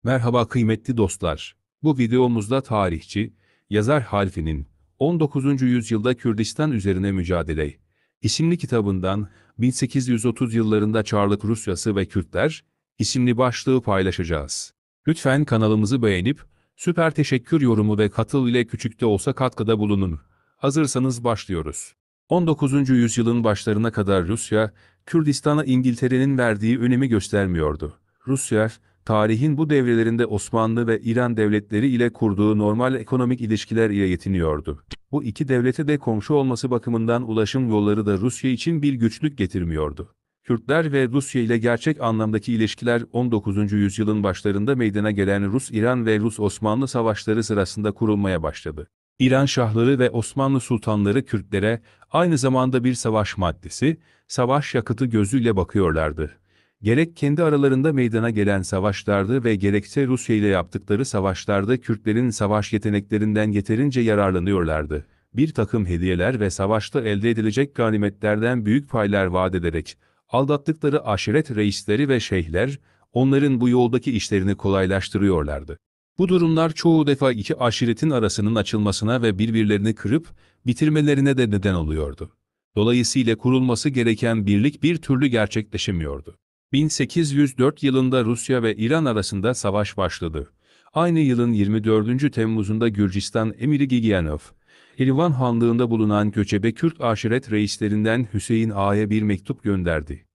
Merhaba kıymetli dostlar. Bu videomuzda tarihçi, yazar Halfi'nin 19. yüzyılda Kürdistan üzerine mücadele isimli kitabından 1830 yıllarında Çarlık Rusyası ve Kürtler isimli başlığı paylaşacağız. Lütfen kanalımızı beğenip süper teşekkür yorumu ve katıl ile küçük de olsa katkıda bulunun. Hazırsanız başlıyoruz. 19. yüzyılın başlarına kadar Rusya, Kürdistan'a İngiltere'nin verdiği önemi göstermiyordu. Rusya, tarihin bu devrelerinde Osmanlı ve İran devletleri ile kurduğu normal ekonomik ilişkiler ile yetiniyordu. Bu iki devlete de komşu olması bakımından ulaşım yolları da Rusya için bir güçlük getirmiyordu. Kürtler ve Rusya ile gerçek anlamdaki ilişkiler 19. yüzyılın başlarında meydana gelen Rus-İran ve Rus-Osmanlı savaşları sırasında kurulmaya başladı. İran şahları ve Osmanlı sultanları Kürtlere aynı zamanda bir savaş maddesi, savaş yakıtı gözüyle bakıyorlardı. Gerek kendi aralarında meydana gelen savaşlarda ve gerekse Rusya ile yaptıkları savaşlarda Kürtlerin savaş yeteneklerinden yeterince yararlanıyorlardı. Bir takım hediyeler ve savaşta elde edilecek ganimetlerden büyük paylar vaat ederek, aldattıkları aşiret reisleri ve şeyhler, onların bu yoldaki işlerini kolaylaştırıyorlardı. Bu durumlar çoğu defa iki aşiretin arasının açılmasına ve birbirlerini kırıp bitirmelerine de neden oluyordu. Dolayısıyla kurulması gereken birlik bir türlü gerçekleşemiyordu. 1804 yılında Rusya ve İran arasında savaş başladı. Aynı yılın 24. Temmuz'unda Gürcistan Emiri Gigiyanov, Erivan Hanlığı'nda bulunan göçebe Kürt aşiret reislerinden Hüseyin Ağa'ya bir mektup gönderdi.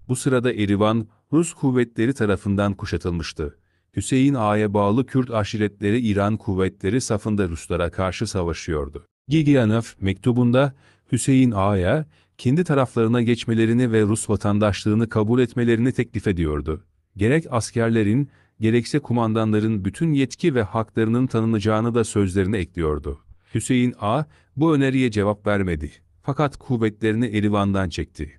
Bu sırada Erivan, Rus kuvvetleri tarafından kuşatılmıştı. Hüseyin Ağa'ya bağlı Kürt aşiretleri İran kuvvetleri safında Ruslara karşı savaşıyordu. Gigiyanov mektubunda Hüseyin Ağa'ya kendi taraflarına geçmelerini ve Rus vatandaşlığını kabul etmelerini teklif ediyordu. Gerek askerlerin, gerekse kumandanların bütün yetki ve haklarının tanınacağını da sözlerine ekliyordu. Hüseyin Ağa bu öneriye cevap vermedi. Fakat kuvvetlerini Erivan'dan çekti.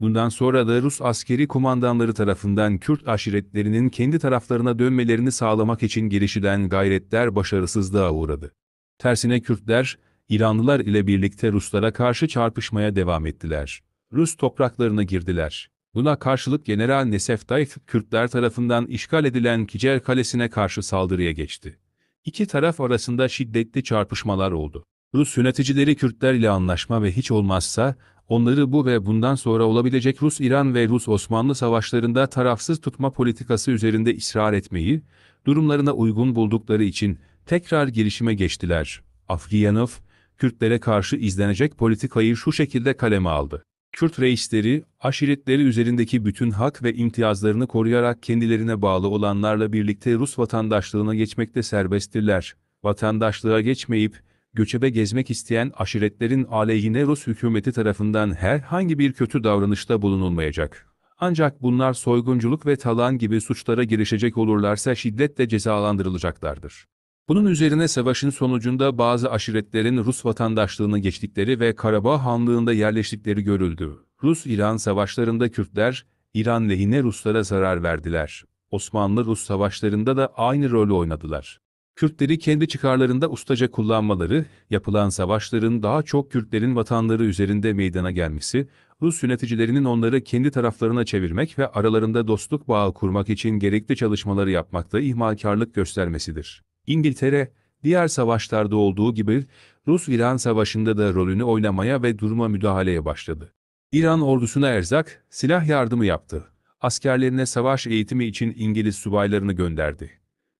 Bundan sonra da Rus askeri kumandanları tarafından Kürt aşiretlerinin kendi taraflarına dönmelerini sağlamak için girişilen gayretler başarısızlığa uğradı. Tersine Kürtler, İranlılar ile birlikte Ruslara karşı çarpışmaya devam ettiler. Rus topraklarına girdiler. Buna karşılık General Neseftayev, Kürtler tarafından işgal edilen Kicer Kalesi'ne karşı saldırıya geçti. İki taraf arasında şiddetli çarpışmalar oldu. Rus yöneticileri Kürtler ile anlaşma ve hiç olmazsa, onları bu ve bundan sonra olabilecek Rus-İran ve Rus-Osmanlı savaşlarında tarafsız tutma politikası üzerinde ısrar etmeyi, durumlarına uygun buldukları için tekrar girişime geçtiler. Afgiyanov, Kürtlere karşı izlenecek politikayı şu şekilde kaleme aldı. Kürt reisleri, aşiretleri üzerindeki bütün hak ve imtiyazlarını koruyarak kendilerine bağlı olanlarla birlikte Rus vatandaşlığına geçmekte serbesttirler. Vatandaşlığa geçmeyip, göçebe gezmek isteyen aşiretlerin aleyhine Rus hükümeti tarafından herhangi bir kötü davranışta bulunulmayacak. Ancak bunlar soygunculuk ve talan gibi suçlara girişecek olurlarsa şiddetle cezalandırılacaklardır. Bunun üzerine savaşın sonucunda bazı aşiretlerin Rus vatandaşlığına geçtikleri ve Karabağ Hanlığı'nda yerleştikleri görüldü. Rus-İran savaşlarında Kürtler, İran lehine Ruslara zarar verdiler. Osmanlı-Rus savaşlarında da aynı rolü oynadılar. Kürtleri kendi çıkarlarında ustaca kullanmaları, yapılan savaşların daha çok Kürtlerin vatanları üzerinde meydana gelmesi, Rus yöneticilerinin onları kendi taraflarına çevirmek ve aralarında dostluk bağı kurmak için gerekli çalışmaları yapmakta ihmalkarlık göstermesidir. İngiltere, diğer savaşlarda olduğu gibi Rus-İran savaşında da rolünü oynamaya ve duruma müdahaleye başladı. İran ordusuna erzak, silah yardımı yaptı. Askerlerine savaş eğitimi için İngiliz subaylarını gönderdi.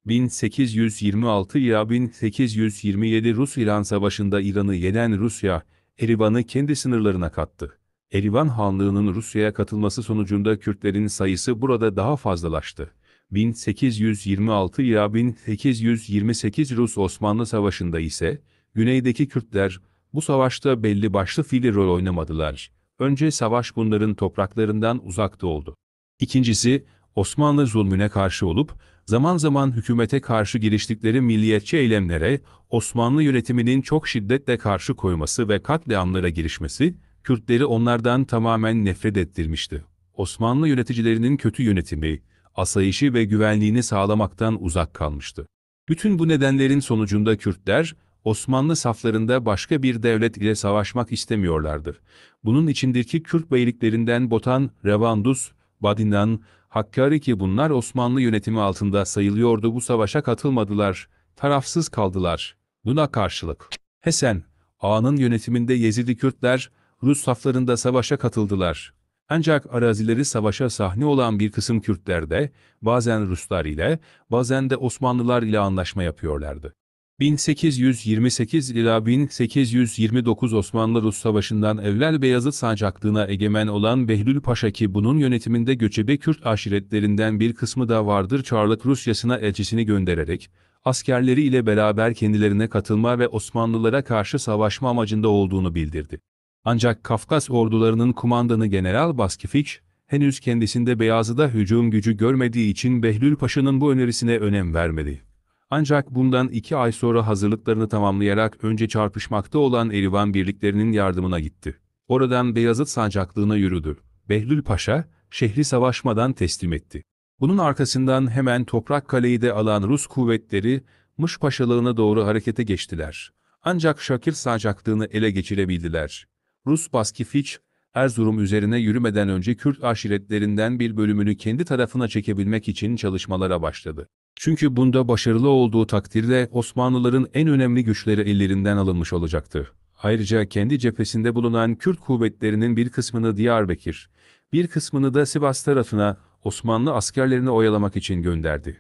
1826 ila 1827 Rus-İran Savaşı'nda İran'ı yenen Rusya, Erivan'ı kendi sınırlarına kattı. Erivan Hanlığı'nın Rusya'ya katılması sonucunda Kürtlerin sayısı burada daha fazlalaştı. 1826 ila 1828 Rus-Osmanlı Savaşı'nda ise, güneydeki Kürtler, bu savaşta belli başlı fiili rol oynamadılar. Önce savaş bunların topraklarından uzakta oldu. İkincisi, Osmanlı zulmüne karşı olup, zaman zaman hükümete karşı giriştikleri milliyetçi eylemlere, Osmanlı yönetiminin çok şiddetle karşı koyması ve katliamlara girişmesi, Kürtleri onlardan tamamen nefret ettirmişti. Osmanlı yöneticilerinin kötü yönetimi, asayişi ve güvenliğini sağlamaktan uzak kalmıştı. Bütün bu nedenlerin sonucunda Kürtler, Osmanlı saflarında başka bir devlet ile savaşmak istemiyorlardı. Bunun içindeki Kürt beyliklerinden Botan, Revandus, Badinan, Hakkari ki bunlar Osmanlı yönetimi altında sayılıyordu, bu savaşa katılmadılar, tarafsız kaldılar. Buna karşılık Hesen Ağa'nın yönetiminde Yezidi Kürtler Rus saflarında savaşa katıldılar. Ancak arazileri savaşa sahne olan bir kısım Kürtler de bazen Ruslar ile bazen de Osmanlılar ile anlaşma yapıyorlardı. 1828 ila 1829 Osmanlı-Rus Savaşı'ndan evvel Beyazıt Sancaklığı'na egemen olan Behlül Paşa ki bunun yönetiminde göçebe Kürt aşiretlerinden bir kısmı da vardır, Çarlık Rusyası'na elçisini göndererek askerleri ile beraber kendilerine katılma ve Osmanlılara karşı savaşma amacında olduğunu bildirdi. Ancak Kafkas ordularının kumandanı General Baskifiç, henüz kendisinde Beyazıt'a hücum gücü görmediği için Behlül Paşa'nın bu önerisine önem vermedi. Ancak bundan 2 ay sonra hazırlıklarını tamamlayarak önce çarpışmakta olan Erivan birliklerinin yardımına gitti. Oradan Beyazıt Sancaklığı'na yürüdü. Behlül Paşa, şehri savaşmadan teslim etti. Bunun arkasından hemen Toprakkale'yi de alan Rus kuvvetleri, Mış Paşalığına doğru harekete geçtiler. Ancak Şakir Sancaklığı'nı ele geçirebildiler. Rus Baskifiç, Erzurum üzerine yürümeden önce Kürt aşiretlerinden bir bölümünü kendi tarafına çekebilmek için çalışmalara başladı. Çünkü bunda başarılı olduğu takdirde Osmanlıların en önemli güçleri ellerinden alınmış olacaktı. Ayrıca kendi cephesinde bulunan Kürt kuvvetlerinin bir kısmını Diyarbakır, bir kısmını da Sivas tarafına Osmanlı askerlerini oyalamak için gönderdi.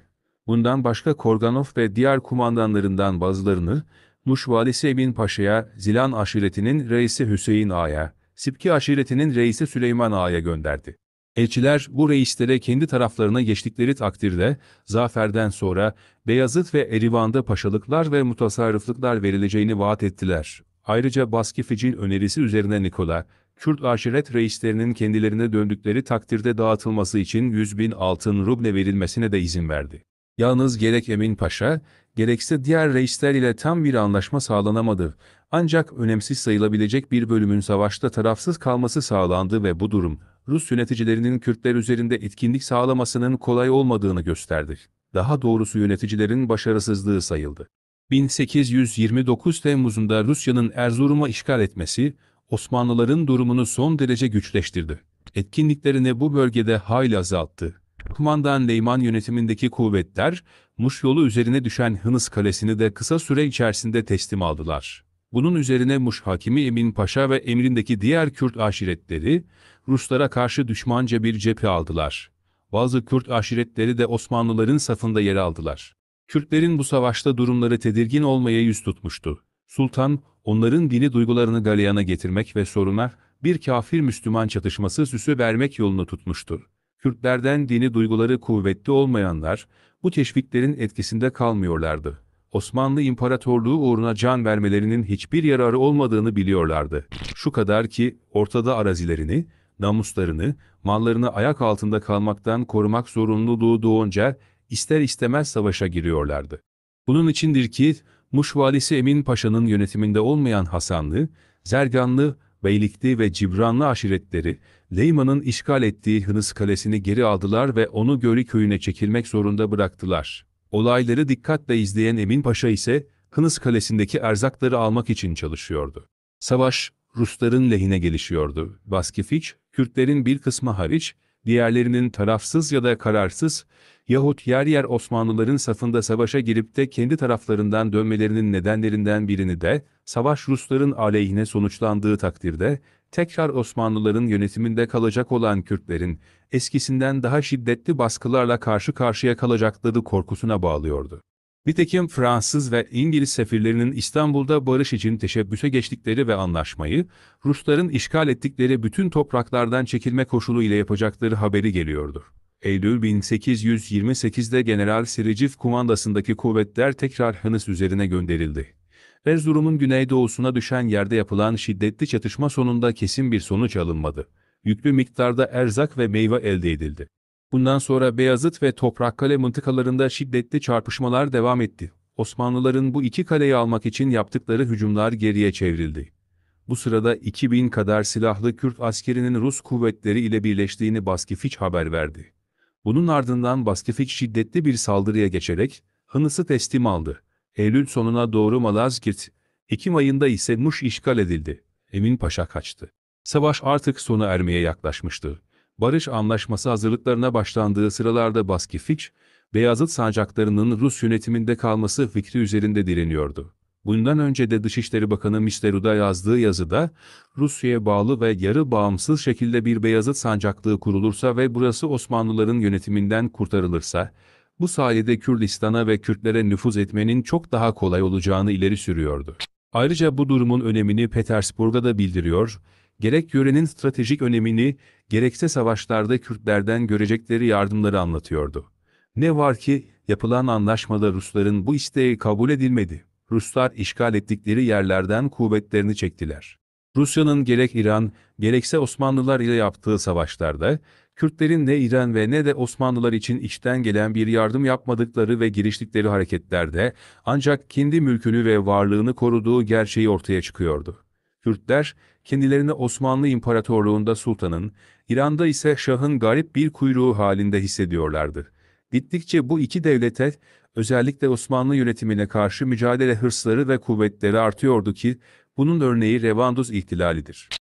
Bundan başka Korganov ve diğer kumandanlarından bazılarını Muş valisi Emin Paşa'ya, Zilan aşiretinin reisi Hüseyin Ağa'ya, Sipki aşiretinin reisi Süleyman Ağa'ya gönderdi. Elçiler bu reislere kendi taraflarına geçtikleri takdirde, zaferden sonra Beyazıt ve Erivan'da paşalıklar ve mutasarrıflıklar verileceğini vaat ettiler. Ayrıca Baskific'in önerisi üzerine Nikola, Kürt aşiret reislerinin kendilerine döndükleri takdirde dağıtılması için 100.000 altın ruble verilmesine de izin verdi. Yalnız gerek Emin Paşa, gerekse diğer reisler ile tam bir anlaşma sağlanamadı. Ancak önemsiz sayılabilecek bir bölümün savaşta tarafsız kalması sağlandı ve bu durum, Rus yöneticilerinin Kürtler üzerinde etkinlik sağlamasının kolay olmadığını gösterdi. Daha doğrusu yöneticilerin başarısızlığı sayıldı. 1829 Temmuz'unda Rusya'nın Erzurum'u işgal etmesi, Osmanlıların durumunu son derece güçleştirdi. Etkinliklerini bu bölgede hayli azalttı. Kumandan Leyman yönetimindeki kuvvetler, Muş yolu üzerine düşen Hınıs Kalesi'ni de kısa süre içerisinde teslim aldılar. Bunun üzerine Muş hakimi Emin Paşa ve emrindeki diğer Kürt aşiretleri, Ruslara karşı düşmanca bir cephe aldılar. Bazı Kürt aşiretleri de Osmanlıların safında yer aldılar. Kürtlerin bu savaşta durumları tedirgin olmaya yüz tutmuştu. Sultan, onların dini duygularını galeyana getirmek ve soruna bir kafir-Müslüman çatışması süsü vermek yolunu tutmuştu. Kürtlerden dini duyguları kuvvetli olmayanlar, bu teşviklerin etkisinde kalmıyorlardı. Osmanlı İmparatorluğu uğruna can vermelerinin hiçbir yararı olmadığını biliyorlardı. Şu kadar ki, ortada arazilerini, namuslarını, mallarını ayak altında kalmaktan korumak zorunluluğu doğunca, ister istemez savaşa giriyorlardı. Bunun içindir ki, Muş valisi Emin Paşa'nın yönetiminde olmayan Hasanlı, Zerganlı, Beylikli ve Cibranlı aşiretleri, Leyman'ın işgal ettiği Hınıs Kalesi'ni geri aldılar ve onu Göri köyüne çekilmek zorunda bıraktılar. Olayları dikkatle izleyen Emin Paşa ise, Hınıs Kalesi'ndeki erzakları almak için çalışıyordu. Savaş, Rusların lehine gelişiyordu. Baskifiç, Kürtlerin bir kısmı hariç, diğerlerinin tarafsız ya da kararsız, yahut yer yer Osmanlıların safında savaşa girip de kendi taraflarından dönmelerinin nedenlerinden birini de, savaş Rusların aleyhine sonuçlandığı takdirde, tekrar Osmanlıların yönetiminde kalacak olan Kürtlerin, eskisinden daha şiddetli baskılarla karşı karşıya kalacakları korkusuna bağlıyordu. Nitekim Fransız ve İngiliz sefirlerinin İstanbul'da barış için teşebbüse geçtikleri ve anlaşmayı, Rusların işgal ettikleri bütün topraklardan çekilme koşulu ile yapacakları haberi geliyordu. Eylül 1828'de General Siricif kumandasındaki kuvvetler tekrar Hınıs üzerine gönderildi. Erzurum'un güneydoğusuna düşen yerde yapılan şiddetli çatışma sonunda kesin bir sonuç alınmadı. Yüklü miktarda erzak ve meyve elde edildi. Bundan sonra Beyazıt ve Toprakkale mıntıkalarında şiddetli çarpışmalar devam etti. Osmanlıların bu iki kaleyi almak için yaptıkları hücumlar geriye çevrildi. Bu sırada 2000 kadar silahlı Kürt askerinin Rus kuvvetleri ile birleştiğini Baskifiç haber verdi. Bunun ardından Baskifiç şiddetli bir saldırıya geçerek Hınıs'ı teslim aldı. Eylül sonuna doğru Malazgirt, Ekim ayında ise Muş işgal edildi. Emin Paşa kaçtı. Savaş artık sona ermeye yaklaşmıştı. Barış Anlaşması hazırlıklarına başlandığı sıralarda Baskifiç, Beyazıt sancaklarının Rus yönetiminde kalması fikri üzerinde direniyordu. Bundan önce de Dışişleri Bakanı Misterud'a yazdığı yazıda, Rusya'ya bağlı ve yarı bağımsız şekilde bir Beyazıt sancaklığı kurulursa ve burası Osmanlıların yönetiminden kurtarılırsa, bu sayede Kürdistan'a ve Kürtlere nüfuz etmenin çok daha kolay olacağını ileri sürüyordu. Ayrıca bu durumun önemini Petersburg'a da bildiriyor, gerek yörenin stratejik önemini, gerekse savaşlarda Kürtlerden görecekleri yardımları anlatıyordu. Ne var ki, yapılan anlaşmada Rusların bu isteği kabul edilmedi. Ruslar işgal ettikleri yerlerden kuvvetlerini çektiler. Rusya'nın gerek İran, gerekse Osmanlılar ile yaptığı savaşlarda, Kürtlerin ne İran ve ne de Osmanlılar için içten gelen bir yardım yapmadıkları ve giriştikleri hareketlerde, ancak kendi mülkünü ve varlığını koruduğu gerçeği ortaya çıkıyordu. Kürtler, kendilerini Osmanlı İmparatorluğu'nda sultanın, İran'da ise şahın garip bir kuyruğu halinde hissediyorlardı. Gittikçe bu iki devlete, özellikle Osmanlı yönetimine karşı mücadele hırsları ve kuvvetleri artıyordu ki, bunun örneği Revanduz ihtilalidir.